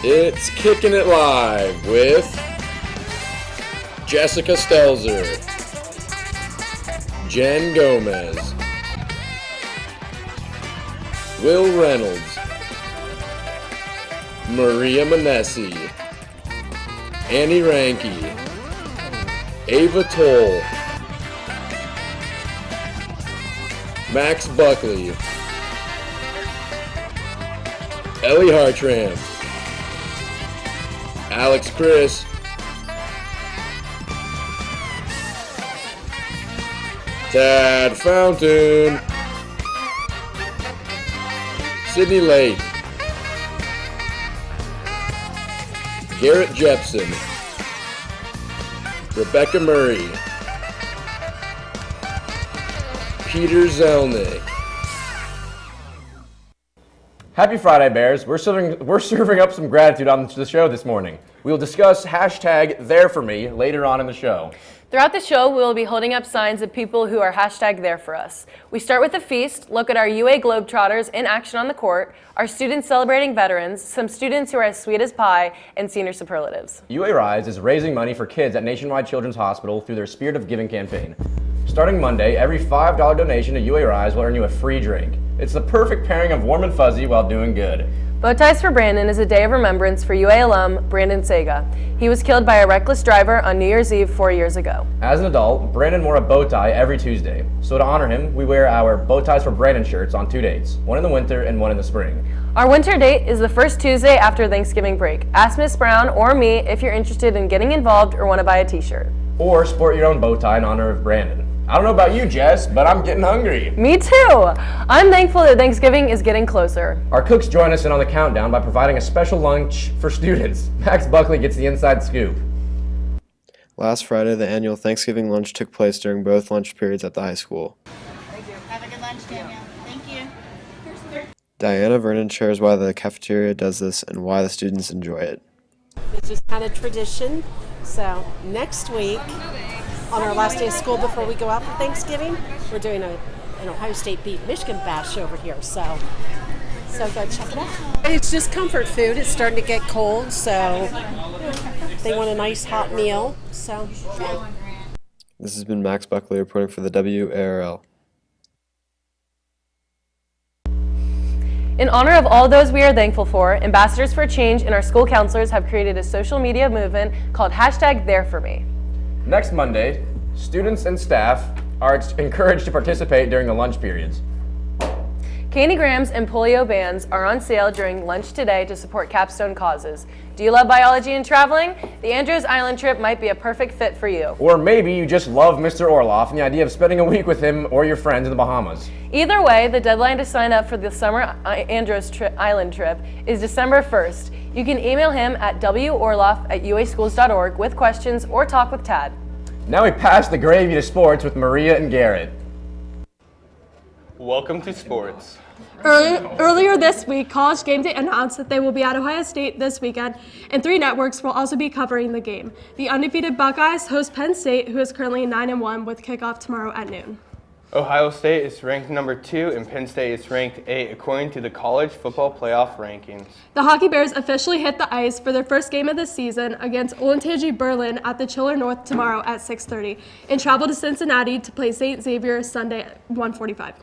It's Kicking It Live with Jessica Stelzer, Jen Gomez, Will Reynolds, Maria Manessi, Annie Ranke, Ava Toll, Max Buckley, Ellie Hartram, Alex Chris, Tad Fountain, Sydney Lake, Garrett Jepson, Rebecca Murray, Peter Zelnick. Happy Friday, Bears. We're serving up some gratitude on the show this morning. We will discuss hashtag there for me later on in the show. Throughout the show, we will be holding up signs of people who are hashtag there for us. We start with a feast, look at our UA Globetrotters in action on the court, our students celebrating veterans, some students who are as sweet as pie, and senior superlatives. UA Rise is raising money for kids at Nationwide Children's Hospital through their Spirit of Giving campaign. Starting Monday, every $5 donation to UA Rise will earn you a free drink. It's the perfect pairing of warm and fuzzy while doing good. Bow Ties for Brandon is a day of remembrance for UA alum Brandon Sega. He was killed by a reckless driver on New Year's Eve 4 years ago. As an adult, Brandon wore a bow tie every Tuesday. So to honor him, we wear our Bow Ties for Brandon shirts on 2 dates, one in the winter and one in the spring. Our winter date is the first Tuesday after Thanksgiving break. Ask Miss Brown or me if you're interested in getting involved or want to buy a t-shirt. Or sport your own bow tie in honor of Brandon. I don't know about you, Jess, but I'm getting hungry. Me too. I'm thankful that Thanksgiving is getting closer. Our cooks join us in on the countdown by providing a special lunch for students. Max Buckley gets the inside scoop. Last Friday, the annual Thanksgiving lunch took place during both lunch periods at the high school. Thank you. Have a good lunch, Daniel. Thank you. Diana Vernon shares why the cafeteria does this and why the students enjoy it. It's just kind of tradition. So next week, on our last day of school before we go out for Thanksgiving, we're doing an Ohio State beat Michigan bash over here. So go check it out. It's just comfort food. It's starting to get cold, so they want a nice hot meal. So yeah. This has been Max Buckley reporting for the WARL. In honor of all those we are thankful for, Ambassadors for Change and our school counselors have created a social media movement called hashtag there for me. Next Monday, students and staff are encouraged to participate during the lunch periods. Candy Grams and polio bands are on sale during lunch today to support capstone causes. Do you love biology and traveling? The Andros Island trip might be a perfect fit for you. Or maybe you just love Mr. Orloff and the idea of spending a week with him or your friends in the Bahamas. Either way, the deadline to sign up for the summer Andros Island trip is December 1st. You can email him at worloff@uaschools.org with questions or talk with Tad. Now we pass the gravy to sports with Maria and Garrett. Welcome to sports. Earlier this week, College Game Day announced that they will be at Ohio State this weekend, and 3 networks will also be covering the game. The undefeated Buckeyes host Penn State, who is currently 9-1 with kickoff tomorrow at noon. Ohio State is ranked number 2 and Penn State is ranked 8 according to the College Football Playoff rankings. The Hockey Bears officially hit the ice for their first game of the season against Olentangy Berlin at the Chiller North tomorrow at 6:30 and travel to Cincinnati to play St. Xavier Sunday at 1:45.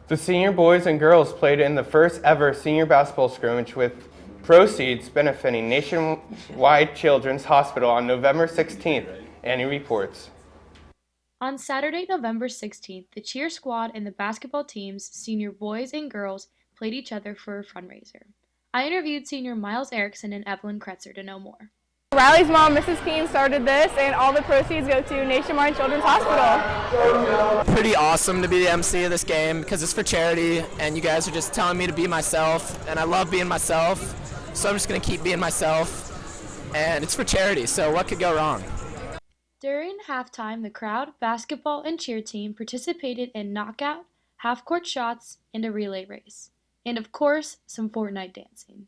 The senior boys and girls played in the first ever senior basketball scrimmage with proceeds benefiting Nationwide Children's Hospital on November 16th, Annie reports. On Saturday, November 16th, the cheer squad and the basketball teams, senior boys and girls, played each other for a fundraiser. I interviewed senior Miles Erickson and Evelyn Kretzer to know more. Riley's mom, Mrs. Keene, started this, and all the proceeds go to Nationwide Children's Hospital. Pretty awesome to be the MC of this game because it's for charity, and you guys are just telling me to be myself, and I love being myself, so I'm just going to keep being myself, and it's for charity, so what could go wrong? During halftime, the crowd, basketball, and cheer team participated in knockout, half-court shots, and a relay race. And of course, some Fortnite dancing.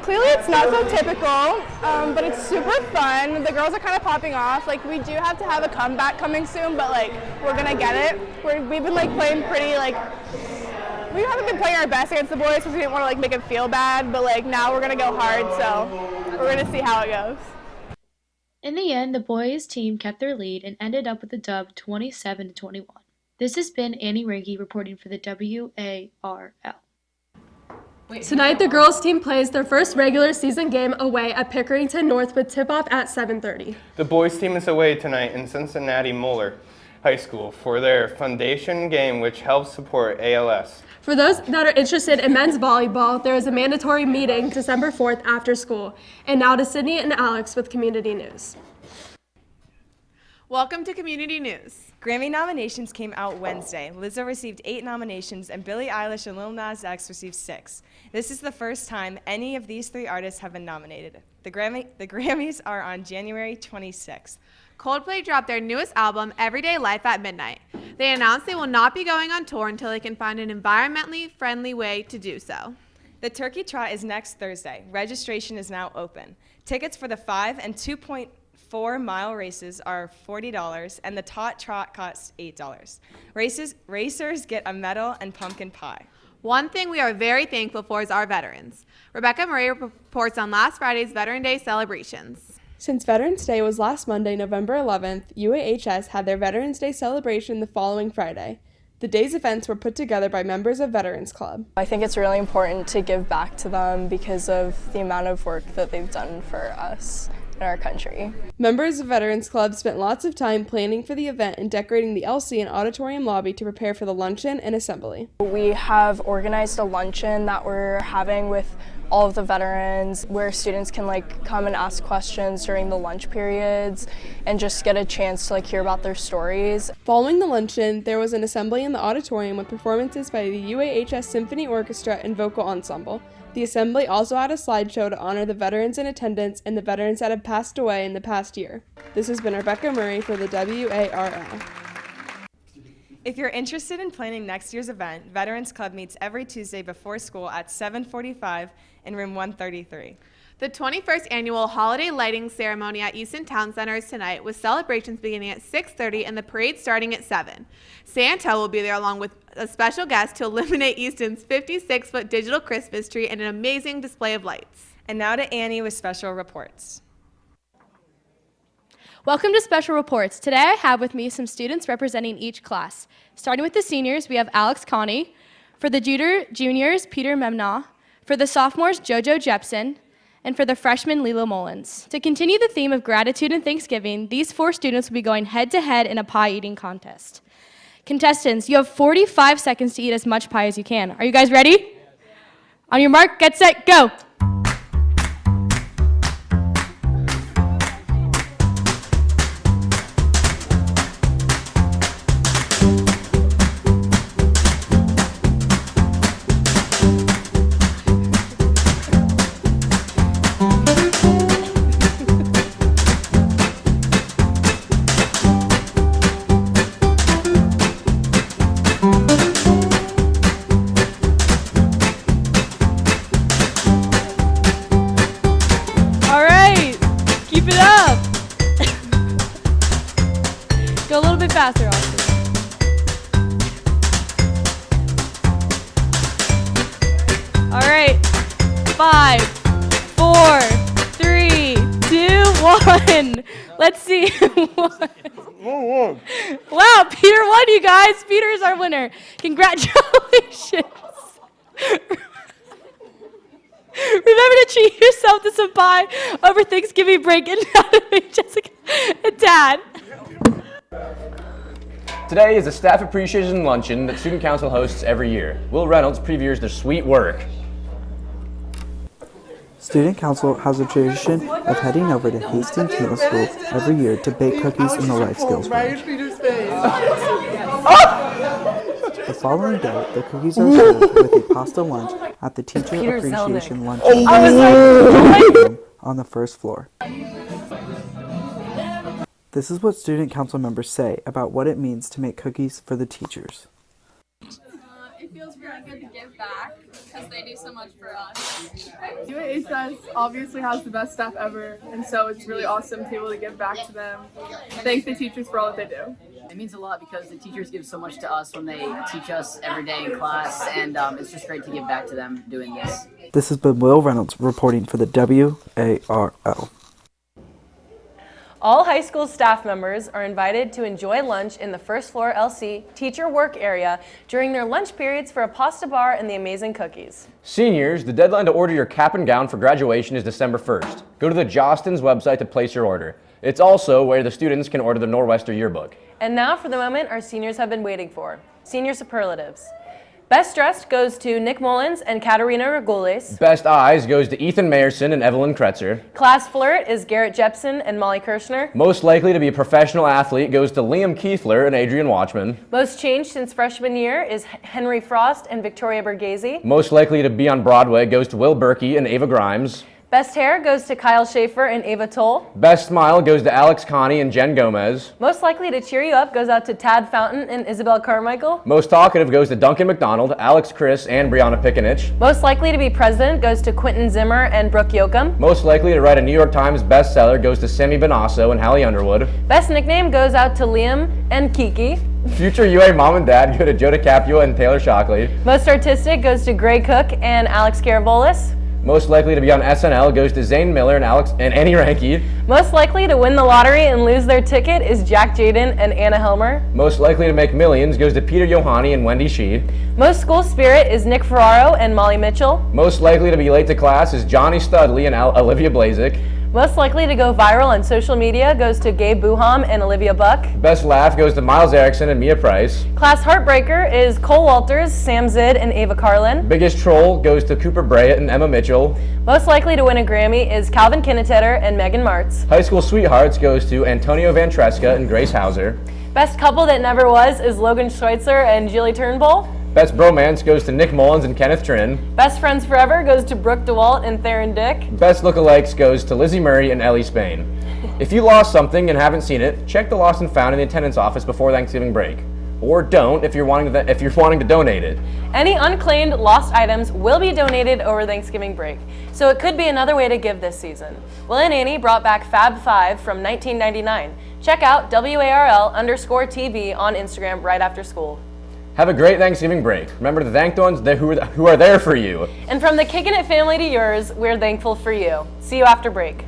Clearly it's not so typical, but it's super fun. The girls are kind of popping off. Like, we do have to have a comeback coming soon, but like, we're gonna get it. We've been like playing pretty like We haven't been playing our best against the boys because we didn't want to make them feel bad, but now we're going to go hard, so we're going to see how it goes. In the end, the boys team kept their lead and ended up with a dub 27-21. This has been Annie Ranky reporting for the WARL. Tonight, the girls team plays their first regular season game away at Pickerington North with tip-off at 7:30. The boys team is away tonight in Cincinnati Moeller High School for their foundation game, which helps support ALS. For those that are interested in men's volleyball, there is a mandatory meeting December 4th after school. And now to Sydney and Alex with Community News. Welcome to Community News. Grammy nominations came out Wednesday. Lizzo received 8 nominations and Billie Eilish and Lil Nas X received 6. This is the first time any of these 3 artists have been nominated. The Grammys are on January 26th. Coldplay dropped their newest album, Everyday Life at Midnight. They announced they will not be going on tour until they can find an environmentally friendly way to do so. The Turkey Trot is next Thursday. Registration is now open. Tickets for the 5 and 2.4-mile races are $40, and the Tot Trot costs $8. Racers get a medal and pumpkin pie. One thing we are very thankful for is our veterans. Rebecca Murray reports on last Friday's Veteran Day celebrations. Since Veterans Day was last Monday, November 11th, UAHS had their Veterans Day celebration the following Friday. The day's events were put together by members of Veterans Club. I think it's really important to give back to them because of the amount of work that they've done for us in our country. Members of Veterans Club spent lots of time planning for the event and decorating the LC and auditorium lobby to prepare for the luncheon and assembly. We have organized a luncheon that we're having with all of the veterans where students can come and ask questions during the lunch periods and just get a chance to hear about their stories. Following the luncheon, there was an assembly in the auditorium with performances by the UAHS Symphony Orchestra and Vocal Ensemble. The assembly also had a slideshow to honor the veterans in attendance and the veterans that have passed away in the past year. This has been Rebecca Murray for the WARL. If you're interested in planning next year's event, Veterans Club meets every Tuesday before school at 7:45 in room 133. The 21st annual holiday lighting ceremony at Easton Town Center is tonight, with celebrations beginning at 6:30 and the parade starting at 7. Santa will be there along with a special guest to illuminate Easton's 56-foot digital Christmas tree and an amazing display of lights. And now to Annie with special reports. Welcome to Special Reports. Today I have with me some students representing each class. Starting with the seniors, we have Alex Connie. For the juniors, Peter Memnaugh. For the sophomores, Jojo Jepson. And for the freshman, Lilo Mullins. To continue the theme of gratitude and Thanksgiving, these 4 students will be going head-to-head in a pie-eating contest. Contestants, you have 45 seconds to eat as much pie as you can. Are you guys ready? On your mark, get set, go! Faster, Austin. All right, 5, 4, 3, 2, 1. Let's see. Wow, Peter won, you guys. Peter is our winner. Congratulations. Remember to treat yourself to some pie over Thanksgiving break and Jessica and Dad. Today is a staff appreciation luncheon that Student Council hosts every year. Will Reynolds previews their sweet work. Student Council has a tradition of heading over to Hastings Middle School every year to bake cookies in the life skills room. The following day, the cookies are served with a pasta lunch at the Teacher Appreciation Luncheon room on the first floor. This is what Student Council members say about what it means to make cookies for the teachers. It feels really good to give back because they do so much for us. UAHS obviously has the best staff ever, and so it's really awesome to be able to give back to them. Thank the teachers for all that they do. It means a lot because the teachers give so much to us when they teach us every day in class, and it's just great to give back to them doing this. This has been Will Reynolds reporting for the WARL. All high school staff members are invited to enjoy lunch in the first floor LC teacher work area during their lunch periods for a pasta bar and the amazing cookies. Seniors, the deadline to order your cap and gown for graduation is December 1st. Go to the Jostens website to place your order. It's also where the students can order the Nor'Wester yearbook. And now for the moment our seniors have been waiting for. Senior superlatives. Best dressed goes to Nick Mullins and Katerina Regules. Best eyes goes to Ethan Mayerson and Evelyn Kretzer. Class flirt is Garrett Jepson and Molly Kirshner. Most likely to be a professional athlete goes to Liam Kiefler and Adrian Watchman. Most changed since freshman year is Henry Frost and Victoria Berghese. Most likely to be on Broadway goes to Will Berkey and Ava Grimes. Best hair goes to Kyle Schaefer and Ava Toll. Best smile goes to Alex Connie and Jen Gomez. Most likely to cheer you up goes out to Tad Fountain and Isabel Carmichael. Most talkative goes to Duncan McDonald, Alex Chris, and Brianna Pickenich. Most likely to be president goes to Quentin Zimmer and Brooke Yoakum. Most likely to write a New York Times bestseller goes to Sammy Bonasso and Hallie Underwood. Best nickname goes out to Liam and Kiki. Future UA mom and dad go to Joe DiCaprio and Taylor Shockley. Most artistic goes to Gray Cook and Alex Garavolis. Most likely to be on SNL goes to Zane Miller and Annie Ranke. Most likely to win the lottery and lose their ticket is Jack Jaden and Anna Helmer. Most likely to make millions goes to Peter Yohani and Wendy Shee. Most school spirit is Nick Ferraro and Molly Mitchell. Most likely to be late to class is Johnny Studley and Olivia Blazik. Most likely to go viral on social media goes to Gabe Buham and Olivia Buck. Best laugh goes to Miles Erickson and Mia Price. Class heartbreaker is Cole Walters, Sam Zid, and Ava Carlin. Biggest troll goes to Cooper Bryant and Emma Mitchell. Most likely to win a Grammy is Calvin Kinnetetter and Megan Martz. High school sweethearts goes to Antonio Van Treska and Grace Hauser. Best couple that never was is Logan Schweitzer and Julie Turnbull. Best bromance goes to Nick Mullins and Kenneth Trin. Best friends forever goes to Brooke DeWalt and Theron Dick. Best lookalikes goes to Lizzie Murray and Ellie Spain. If you lost something and haven't seen it, check the lost and found in the attendance office before Thanksgiving break. Or don't if you're wanting to donate it. Any unclaimed lost items will be donated over Thanksgiving break, so it could be another way to give this season. Will and Annie brought back Fab 5 from 1999. Check out WARL_TV on Instagram right after school. Have a great Thanksgiving break. Remember to thank the ones who are there for you. And from the Kickin' It family to yours, we're thankful for you. See you after break.